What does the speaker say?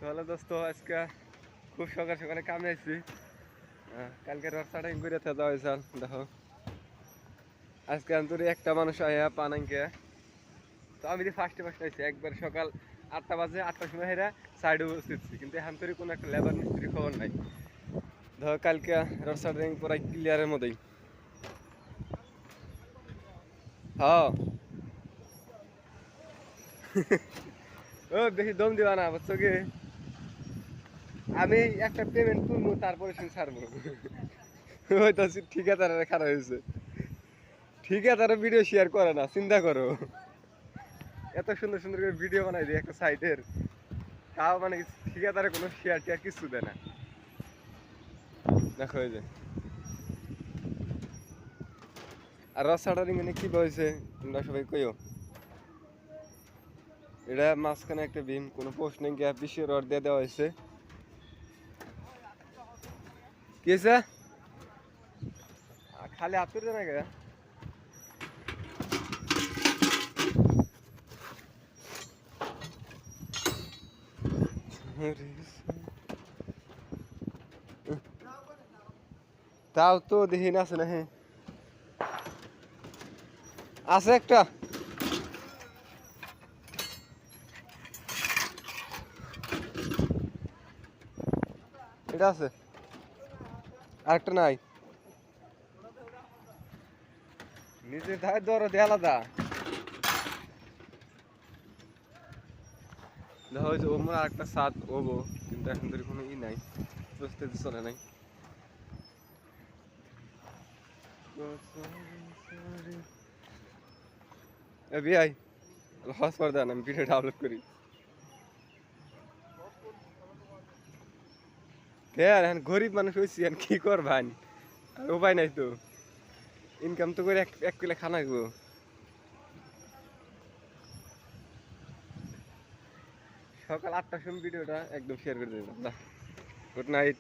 Hello দোস্ত, আজকে খুব সকাল সকালে কামে আসছি। কালকে রড সাটাইং করে যাওয়া হয়েছে। দেখো আজকে আন্তরি একটা মানুষ আয়া পানাইকে, তো আমি ফার্স্টে আইছি একবার সকাল 8টা বাজে, 8টার সময় হেরা সাইডে উপস্থিতছি, কিন্তু এখন তোর কোনো একটা লেবার মিস্ত্রি খবর নাই। ধর কালকে রড সাটাইং পুরাই ক্লিয়ারের মধ্যেই। হ্যাঁ ও বেশি দম দিবা না, বুঝছো কি? আমি একটা পেমেন্ট তুলবো, তারপরে শুনে ছাড়বো। ওই তো ঠিকাদারের খারাপ হয়েছে, ঠিকাদারের ভিডিও শেয়ার করে না, চিন্তা করো। এত সুন্দর সুন্দর করে ভিডিও বানাই দিই একটা সাইটের, তাও মানে ঠিকাদারে কোনো শেয়ার টেয়ার কিছু দেয় না। দেখো এই যে, আর রাস্তাটা মানে কি বলছে তোমরা সবাই কইও। এটা মাঝখানে একটা বিম, কোনো পোস্ট নেই, গ্যাপ বেশি রড দিয়ে দেওয়া হয়েছে। কি হয়েছে? খালি হাত তুলছে না গে? তাও তো দেখি না, আছে না? হ্যাঁ আছে একটা। এটা আছে, আরেকটা নাই। নিজে ধারে দরদ আলাদা। দেখা হয়েছে ওমর আরেকটা সাত ওবো, কিন্তু এখন ধরে কোনো ই নাই, প্রস্তুতি চলে নাই। এ বিআই হস করে দেন, আমি ভিডিও ডাউনলোড করি। কে আর এখন গরিব মানুষ হয়েছি, এখন কি করবেন, আর উপায় নাই তো, ইনকাম তো করে এক এক কিলো খানা গো। সকাল 8টার সময় ভিডিওটা একদম শেয়ার করে দেবেন। Good night.